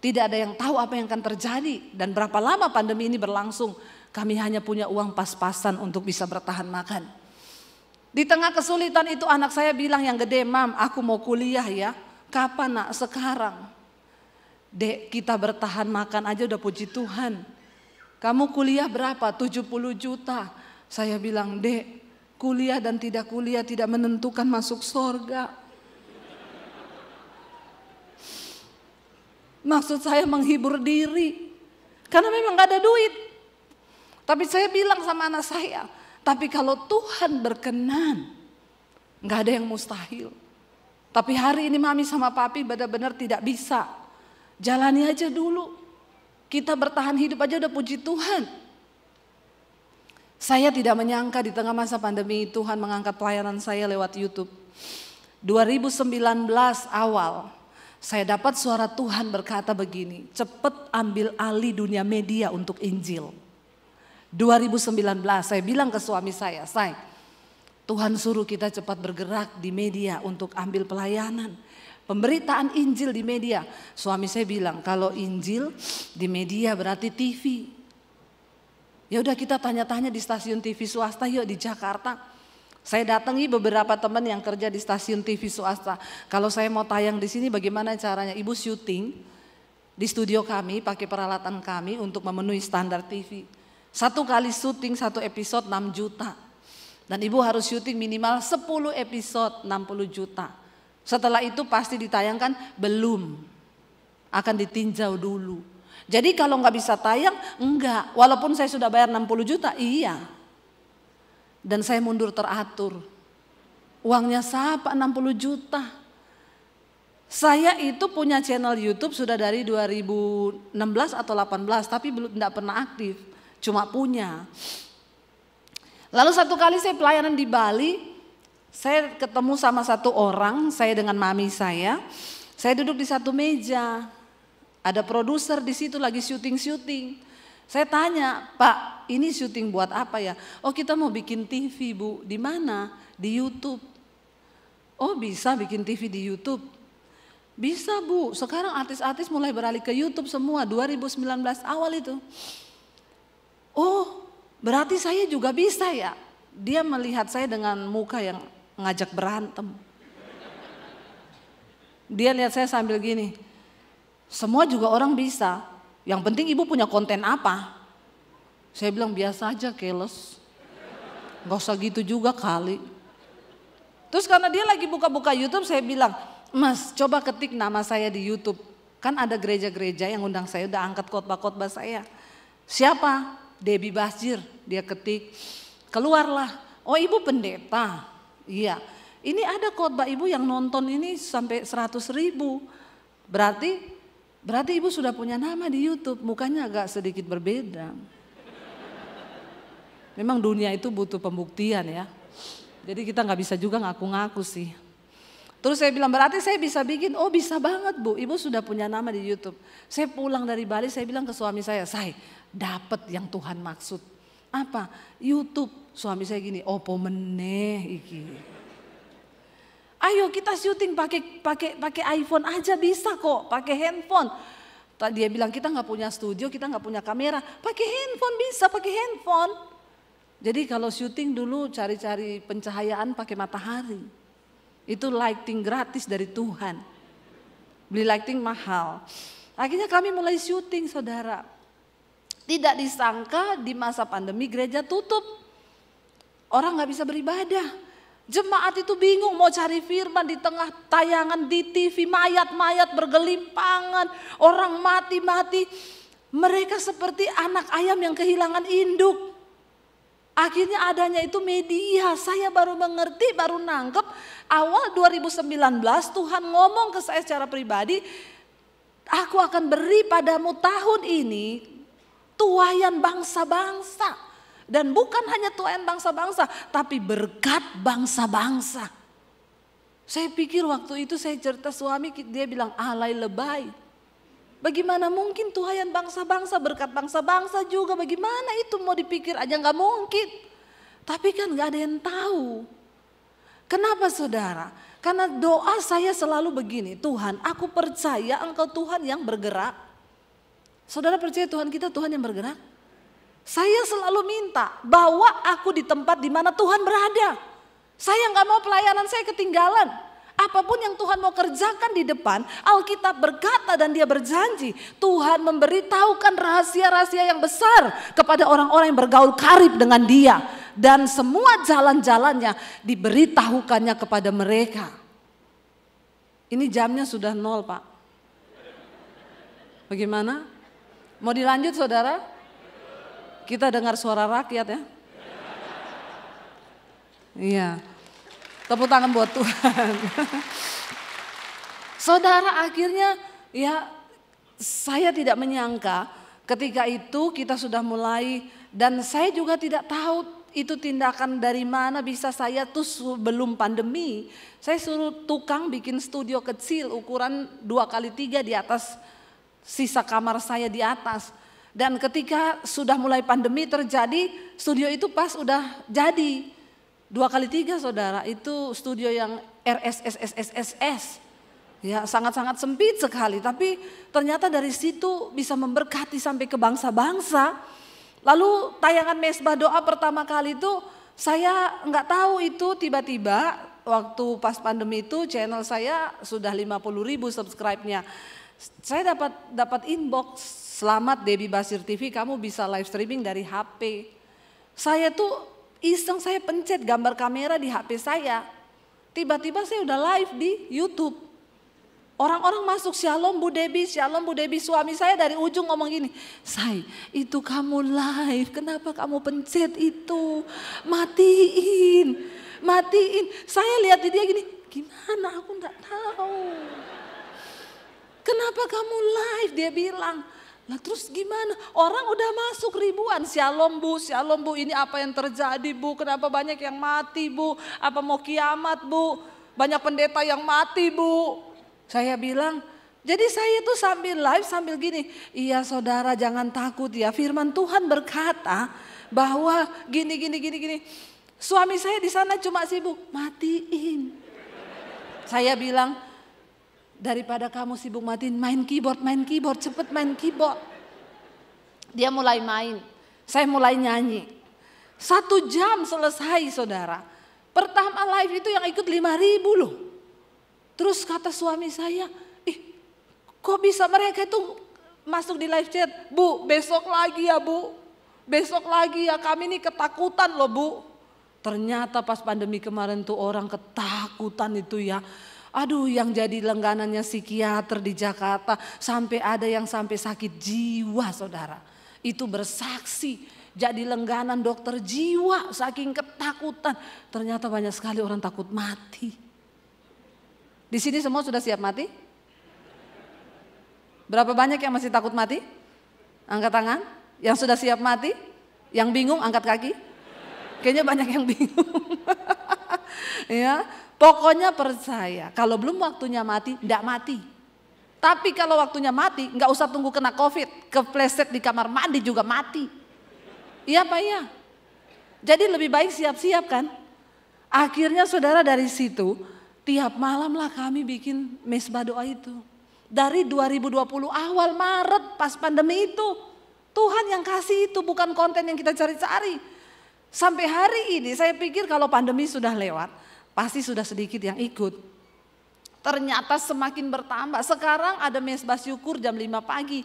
[SPEAKER 1] Tidak ada yang tahu apa yang akan terjadi dan berapa lama pandemi ini berlangsung. Kami hanya punya uang pas-pasan untuk bisa bertahan makan. Di tengah kesulitan itu anak saya bilang yang gede, Mam aku mau kuliah ya. Kapan nak? Sekarang. Dek kita bertahan makan aja udah puji Tuhan. Kamu kuliah berapa? 70 juta. Saya bilang, Dek kuliah dan tidak kuliah tidak menentukan masuk surga. Maksud saya menghibur diri. Karena memang gak ada duit. Tapi saya bilang sama anak saya, tapi kalau Tuhan berkenan, gak ada yang mustahil. Tapi hari ini mami sama papi benar-benar tidak bisa. Jalani aja dulu. Kita bertahan hidup aja udah puji Tuhan. Saya tidak menyangka di tengah masa pandemi Tuhan mengangkat pelayanan saya lewat YouTube. 2019 awal, saya dapat suara Tuhan berkata begini, cepat ambil alih dunia media untuk Injil. 2019 saya bilang ke suami saya, Tuhan suruh kita cepat bergerak di media untuk ambil pelayanan. Pemberitaan Injil di media. Suami saya bilang kalau Injil di media berarti TV. Ya udah kita tanya-tanya di stasiun TV swasta yuk di Jakarta. Saya datangi beberapa teman yang kerja di stasiun TV swasta. Kalau saya mau tayang di sini bagaimana caranya? Ibu syuting di studio kami pakai peralatan kami untuk memenuhi standar TV. Satu kali syuting satu episode 6 juta. Dan ibu harus syuting minimal 10 episode 60 juta. Setelah itu pasti ditayangkan belum, akan ditinjau dulu. Jadi kalau nggak bisa tayang, enggak. Walaupun saya sudah bayar 60 juta, iya. Dan saya mundur teratur. Uangnya siapa 60 juta? Saya itu punya channel YouTube sudah dari 2016 atau 18, tapi belum enggak pernah aktif, cuma punya. Lalu satu kali saya pelayanan di Bali. Saya ketemu sama satu orang, saya dengan mami saya duduk di satu meja, ada produser di situ lagi syuting. Saya tanya, Pak ini syuting buat apa ya? Oh kita mau bikin TV Bu, di mana? Di YouTube. Oh bisa bikin TV di YouTube? Bisa Bu, sekarang artis-artis mulai beralih ke YouTube semua, 2019 awal itu. Oh berarti saya juga bisa ya? Dia melihat saya dengan muka yang ngajak berantem. Dia lihat saya sambil gini, semua juga orang bisa, yang penting ibu punya konten apa? Saya bilang biasa aja keles, gak usah gitu juga kali. Terus karena dia lagi buka-buka YouTube saya bilang, Mas coba ketik nama saya di YouTube. Kan ada gereja-gereja yang undang saya, udah angkat khotbah-khotbah saya. Siapa? Debbie Basjir, dia ketik. Keluarlah, oh ibu pendeta. Iya, ini ada khotbah ibu yang nonton ini sampai 100.000. Berarti ibu sudah punya nama di YouTube, mukanya agak sedikit berbeda. Memang dunia itu butuh pembuktian ya. Jadi kita nggak bisa juga ngaku-ngaku sih. Terus saya bilang berarti saya bisa bikin, oh bisa banget Bu, ibu sudah punya nama di YouTube. Saya pulang dari Bali saya bilang ke suami saya dapat yang Tuhan maksud. Apa? YouTube. Suami saya gini, opo meneh iki. Ayo kita syuting pakai iPhone aja bisa kok, pakai handphone. Dia bilang kita nggak punya studio, kita nggak punya kamera, pakai handphone bisa, pakai handphone. Jadi kalau syuting dulu cari-cari pencahayaan pakai matahari. Itu lighting gratis dari Tuhan. Beli lighting mahal. Akhirnya kami mulai syuting saudara. Tidak disangka di masa pandemi gereja tutup. Orang gak bisa beribadah. Jemaat itu bingung mau cari firman di tengah tayangan di TV. Mayat-mayat bergelimpangan. Orang mati-mati. Mereka seperti anak ayam yang kehilangan induk. Akhirnya adanya itu media. Saya baru mengerti, baru nangkep. Awal 2019 Tuhan ngomong ke saya secara pribadi. Aku akan beri padamu tahun ini tuaian bangsa-bangsa. Dan bukan hanya tuaian bangsa-bangsa, tapi berkat bangsa-bangsa. Saya pikir waktu itu saya cerita suami, dia bilang alay lebay. Bagaimana mungkin tuaian bangsa-bangsa, berkat bangsa-bangsa juga, bagaimana itu mau dipikir aja gak mungkin. Tapi kan gak ada yang tahu. Kenapa saudara? Karena doa saya selalu begini, Tuhan aku percaya engkau Tuhan yang bergerak. Saudara percaya Tuhan kita Tuhan yang bergerak? Saya selalu minta bawa aku di tempat di mana Tuhan berada. Saya nggak mau pelayanan saya ketinggalan. Apapun yang Tuhan mau kerjakan di depan, Alkitab berkata dan dia berjanji. Tuhan memberitahukan rahasia-rahasia yang besar kepada orang-orang yang bergaul karib dengan dia. Dan semua jalan-jalannya diberitahukannya kepada mereka. Ini jamnya sudah 0 Pak. Bagaimana? Mau dilanjut saudara? Kita dengar suara rakyat ya. Iya. Tepuk tangan buat Tuhan. Saudara akhirnya ya saya tidak menyangka ketika itu kita sudah mulai dan saya juga tidak tahu itu tindakan dari mana bisa saya tuh sebelum pandemi. Saya suruh tukang bikin studio kecil ukuran 2x3 di atas sisa kamar saya di atas. Dan ketika sudah mulai pandemi terjadi, studio itu pas udah jadi 2x3 saudara, itu studio yang RSSSSSS. Ya, sangat-sangat sempit sekali, tapi ternyata dari situ bisa memberkati sampai ke bangsa-bangsa. Lalu tayangan Mesbah Doa pertama kali itu saya nggak tahu itu tiba-tiba waktu pas pandemi itu channel saya sudah 50.000 subscribe-nya. Saya dapat inbox, "Selamat Debbie Basir TV, kamu bisa live streaming dari HP." Saya tuh iseng, saya pencet gambar kamera di HP saya. Tiba-tiba saya udah live di YouTube. Orang-orang masuk, "Shalom Bu Debbie, shalom Bu Debbie." Suami saya dari ujung ngomong gini, "Say, itu kamu live, kenapa kamu pencet itu? Matiin, matiin." Saya lihat di dia gini, "Gimana, aku enggak tahu. Kenapa kamu live?" Dia bilang. Lah terus gimana? Orang udah masuk ribuan, "Shalom Bu, shalom Bu, ini apa yang terjadi Bu? Kenapa banyak yang mati Bu? Apa mau kiamat Bu? Banyak pendeta yang mati Bu." Saya bilang, jadi saya tuh sambil live sambil gini, "Iya saudara, jangan takut ya, firman Tuhan berkata bahwa gini. Suami saya di sana cuma sibuk, "Matiin." Saya bilang, "Daripada kamu sibuk matiin, main keyboard, cepet main keyboard." Dia mulai main, saya mulai nyanyi. 1 jam selesai saudara. Pertama live itu yang ikut 5.000 loh. Terus kata suami saya, "Kok bisa mereka itu masuk di live chat? Bu, besok lagi ya Bu, besok lagi ya, kami ini ketakutan loh Bu." Ternyata pas pandemi kemarin tuh orang ketakutan itu ya. Aduh, yang jadi langganannya psikiater di Jakarta, sampai ada yang sampai sakit jiwa saudara. Itu bersaksi jadi langganan dokter jiwa saking ketakutan. Ternyata banyak sekali orang takut mati. Di sini semua sudah siap mati? Berapa banyak yang masih takut mati? Angkat tangan. Yang sudah siap mati? Yang bingung angkat kaki? Kayaknya banyak yang bingung. Ya, pokoknya percaya kalau belum waktunya mati, enggak mati. Tapi kalau waktunya mati, enggak usah tunggu kena COVID, kepleset di kamar mandi juga mati. Iya Pak ya? Jadi lebih baik siap-siap kan? Akhirnya saudara dari situ, tiap malam lah kami bikin Mesbah Doa itu. Dari 2020 awal Maret pas pandemi itu. Tuhan yang kasih itu, bukan konten yang kita cari-cari. Sampai hari ini saya pikir kalau pandemi sudah lewat, pasti sudah sedikit yang ikut. Ternyata semakin bertambah. Sekarang ada Mesbah Syukur jam 5 pagi.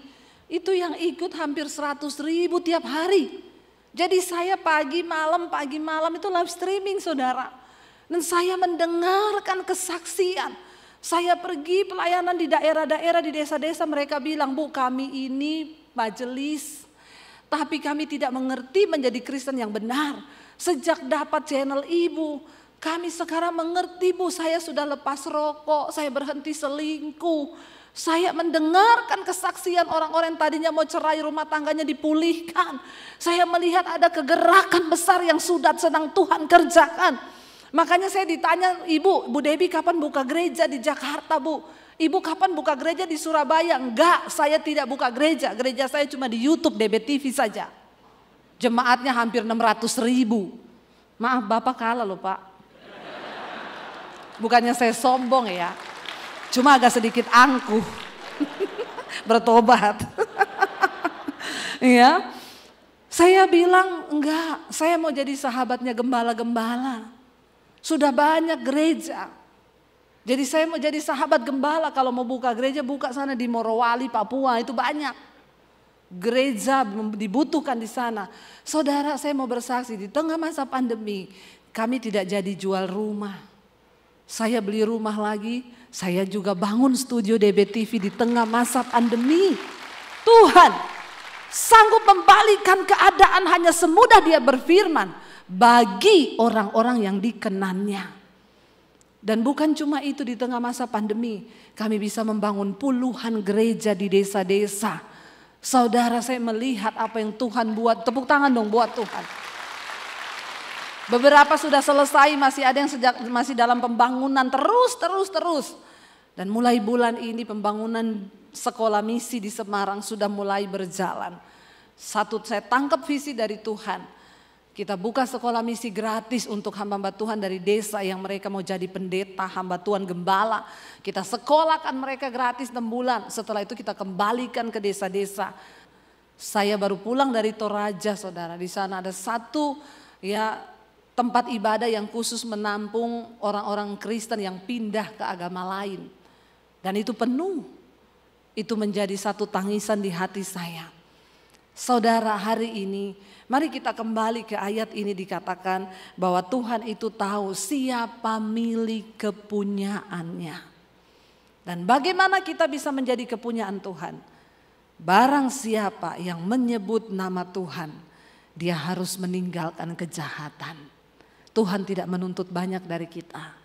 [SPEAKER 1] Itu yang ikut hampir 100.000 tiap hari. Jadi saya pagi malam itu live streaming saudara. Dan saya mendengarkan kesaksian. Saya pergi pelayanan di daerah-daerah, di desa-desa, mereka bilang, "Bu, kami ini majelis, tapi kami tidak mengerti menjadi Kristen yang benar. Sejak dapat channel Ibu, kami sekarang mengerti Bu, saya sudah lepas rokok, saya berhenti selingkuh. Saya mendengarkan kesaksian orang-orang yang tadinya mau cerai, rumah tangganya dipulihkan. Saya melihat ada kegerakan besar yang sudah sedang Tuhan kerjakan." Makanya saya ditanya, "Ibu, Bu Debbie kapan buka gereja di Jakarta Bu? Ibu kapan buka gereja di Surabaya?" Enggak, saya tidak buka gereja. Gereja saya cuma di YouTube DB TV saja. Jemaatnya hampir 600.000. Maaf Bapak kalah loh Pak. Bukannya saya sombong ya. Cuma agak sedikit angkuh. Bertobat. Ya. Saya bilang enggak, saya mau jadi sahabatnya gembala-gembala. Sudah banyak gereja. Jadi saya mau jadi sahabat gembala, kalau mau buka gereja buka sana di Morowali, Papua, itu banyak. Gereja dibutuhkan di sana. Saudara, saya mau bersaksi di tengah masa pandemi, kami tidak jadi jual rumah. Saya beli rumah lagi, saya juga bangun studio DB TV di tengah masa pandemi. Tuhan sanggup membalikkan keadaan hanya semudah Dia berfirman bagi orang-orang yang dikenannya. Dan bukan cuma itu, di tengah masa pandemi kami bisa membangun puluhan gereja di desa-desa. Saudara, saya melihat apa yang Tuhan buat. Tepuk tangan dong buat Tuhan. Beberapa sudah selesai, masih ada yang masih dalam pembangunan terus. Dan mulai bulan ini pembangunan sekolah misi di Semarang sudah mulai berjalan. Satu, saya tangkap visi dari Tuhan. Kita buka sekolah misi gratis untuk hamba-hamba Tuhan dari desa yang mereka mau jadi pendeta, hamba Tuhan gembala. Kita sekolahkan mereka gratis 6 bulan. Setelah itu kita kembalikan ke desa-desa. Saya baru pulang dari Toraja, saudara. Di sana ada satu tempat ibadah yang khusus menampung orang-orang Kristen yang pindah ke agama lain. Dan itu penuh. Itu menjadi satu tangisan di hati saya. Saudara, hari ini mari kita kembali ke ayat ini, dikatakan bahwa Tuhan itu tahu siapa milik kepunyaannya. Dan bagaimana kita bisa menjadi kepunyaan Tuhan? Barang siapa yang menyebut nama Tuhan, dia harus meninggalkan kejahatan. Tuhan tidak menuntut banyak dari kita.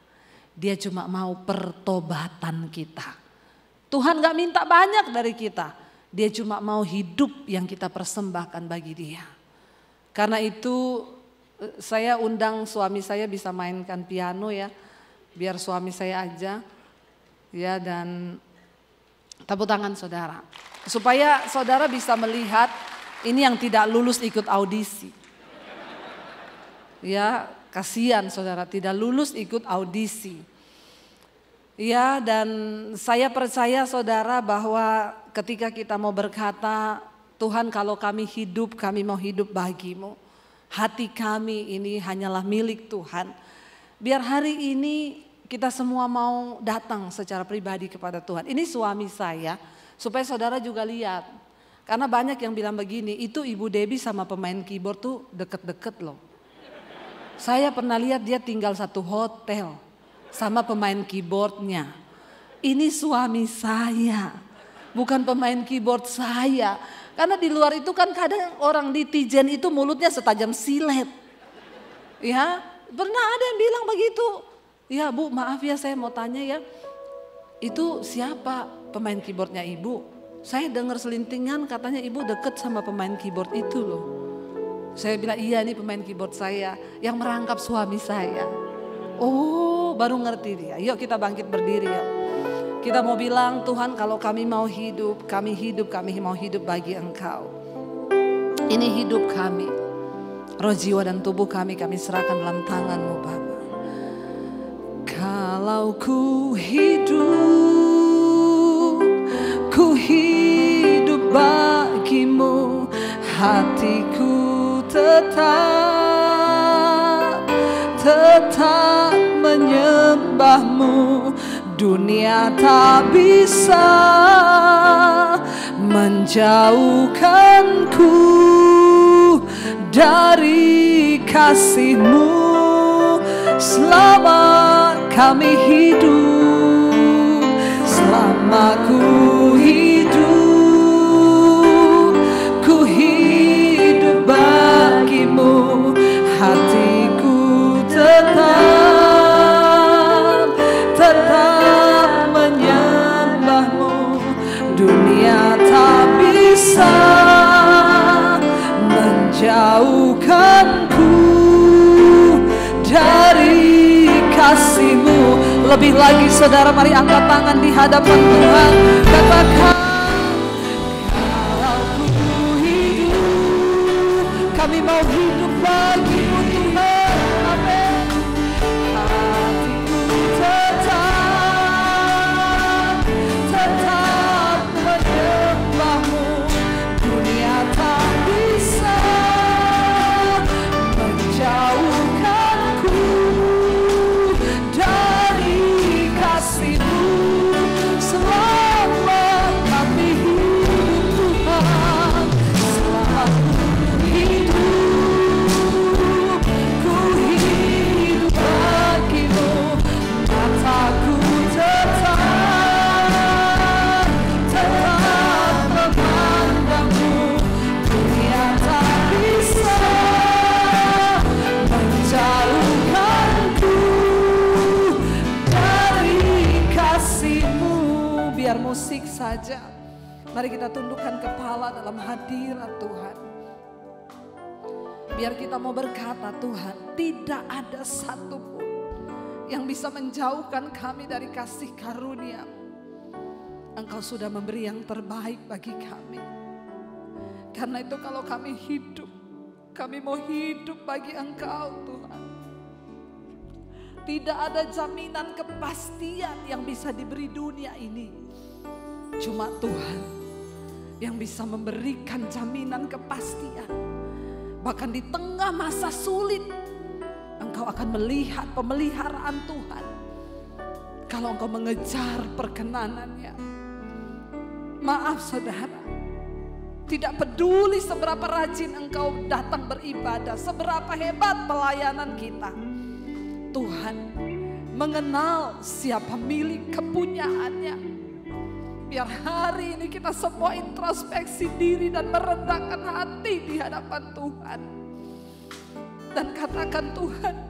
[SPEAKER 1] Dia cuma mau pertobatan kita. Tuhan gak minta banyak dari kita. Dia cuma mau hidup yang kita persembahkan bagi dia. Karena itu saya undang suami saya bisa mainkan piano ya. Biar suami saya aja. Ya, dan tepuk tangan saudara. Supaya saudara bisa melihat ini yang tidak lulus ikut audisi. Ya, kasihan saudara tidak lulus ikut audisi. Ya, dan saya percaya saudara bahwa ketika kita mau berkata, Tuhan kalau kami hidup, kami mau hidup bagimu. Hati kami ini hanyalah milik Tuhan. Biar hari ini kita semua mau datang secara pribadi kepada Tuhan. Ini suami saya, supaya saudara juga lihat. Karena banyak yang bilang begini, itu Ibu Debbie sama pemain keyboard tuh deket-deket loh. Saya pernah lihat dia tinggal satu hotel sama pemain keyboardnya. Ini suami saya, bukan pemain keyboard saya. Karena di luar itu kan kadang orang netizen itu mulutnya setajam silet. Ya, pernah ada yang bilang begitu. Ya Bu, maaf ya saya mau tanya ya. Itu siapa pemain keyboardnya Ibu? Saya dengar selintingan katanya Ibu deket sama pemain keyboard itu loh. Saya bilang iya ini pemain keyboard saya yang merangkap suami saya. Oh, baru ngerti dia. Yuk kita bangkit berdiri yuk. Kita mau bilang Tuhan kalau kami mau hidup, kami mau hidup bagi Engkau. Ini hidup kami. Roh, jiwa dan tubuh kami serahkan dalam tangan-Mu Bapa. Kalau ku hidup bagi-Mu, hatiku tetap menyembah-Mu. Dunia tak bisa menjauhkanku dari kasih-Mu. Selama kami hidup, selama ku hidup bagi-Mu. Hatiku tetap menyembah-Mu. Dunia tak bisa menjauhkanku dari kasih-Mu. Lebih lagi saudara, mari angkat tangan di hadapan Tuhan. Katakan, kalau ku hidup, kami mau hidup bagi-Mu Tuhan. Amin. Hatiku tetap menyembah-Mu. Dunia tak bisa menjauhkanku dari kasih-Mu. Selama kami hidup Tuhan, selama ku hidup bagi-Mu. Mataku tetap memandang-Mu. Dunia tak bisa menjauhkanku dari kasih-Mu. Biar musik saja, mari kita tundukkan kepala dalam hadirat Tuhan. Biar kita mau berkata, Tuhan, tidak ada satupun yang bisa menjauhkan kami dari kasih karunia. Engkau sudah memberi yang terbaik bagi kami. Karena itu kalau kami hidup, Kami mau hidup bagi Engkau Tuhan. Tidak ada jaminan kepastian yang bisa diberi dunia ini. Cuma Tuhan yang bisa memberikan jaminan kepastian. Bahkan di tengah masa sulit, Engkau akan melihat pemeliharaan Tuhan. Kalau Engkau mengejar perkenanan-Nya. Maaf saudara, tidak peduli seberapa rajin engkau datang beribadah, seberapa hebat pelayanan kita. Tuhan mengenal siapa milik kepunyaannya. Biar hari ini kita semua introspeksi diri dan merendahkan hati di hadapan Tuhan. Dan katakan, Tuhan,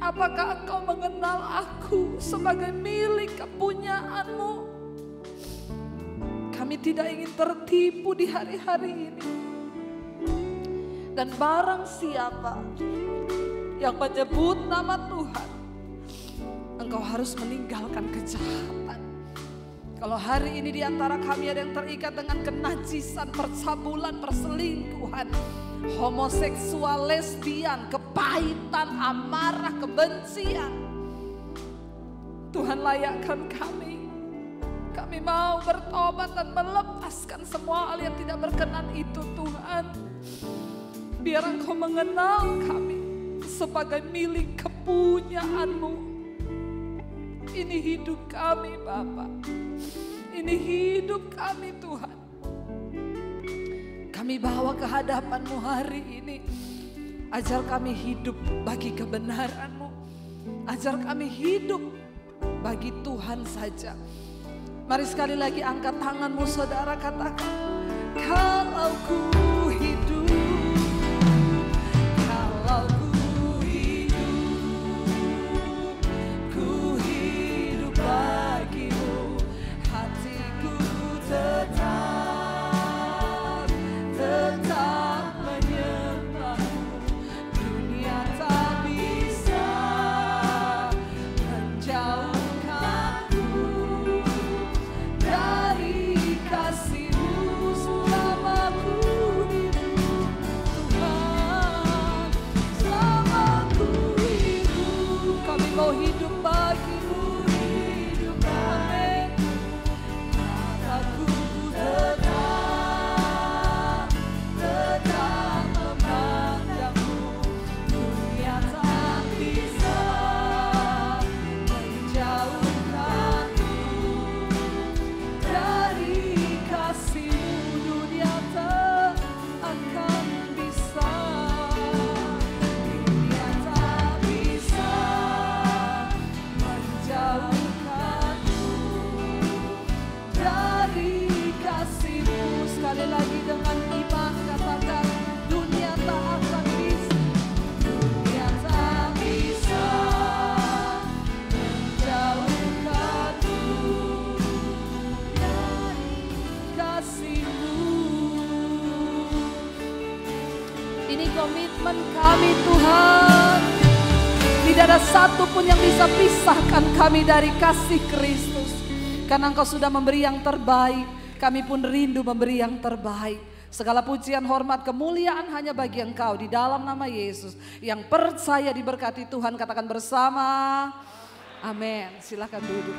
[SPEAKER 1] apakah Engkau mengenal aku sebagai milik kepunyaan-Mu? Kami tidak ingin tertipu di hari-hari ini. Dan barang siapa yang menyebut nama Tuhan, engkau harus meninggalkan kejahatan. Kalau hari ini di antara kami ada yang terikat dengan kenajisan, percabulan, perselingkuhan, homoseksual, lesbian, kepahitan, amarah, kebencian, Tuhan layakkan kami. Kami mau bertobat dan melepaskan semua hal yang tidak berkenan itu Tuhan. Biar Engkau mengenal kami sebagai milik kepunyaan-Mu. Ini hidup kami Bapa. Ini hidup kami Tuhan. Kami bawa ke hadapan-Mu hari ini. Ajar kami hidup bagi kebenaran-Mu. Ajar kami hidup bagi Tuhan saja. Mari sekali lagi angkat tanganmu saudara, katakan, kalau ku hidup, kalau ku hidup bagimu, hatiku tetap menyembahmu, dunia tak bisa menjauh. Mau hidup bagimu, hidup kami. Aku tetap memandangmu, dunia tak bisa menjauhkanku dari kasih-Mu, dunia tak akan bisa. Sekali lagi dengan iman katakan, dunia tak akan bisa, dunia tak bisa menjauhkanku dari kasih-Mu. Ini komitmen kami Tuhan. Tidak ada satu pun yang bisa pisahkan kami dari kasih Kristus. Karena Engkau sudah memberi yang terbaik. Kami pun rindu memberi yang terbaik. Segala pujian, hormat, kemuliaan hanya bagi Engkau di dalam nama Yesus. Yang percaya diberkati Tuhan katakan bersama. Amin. Silakan duduk.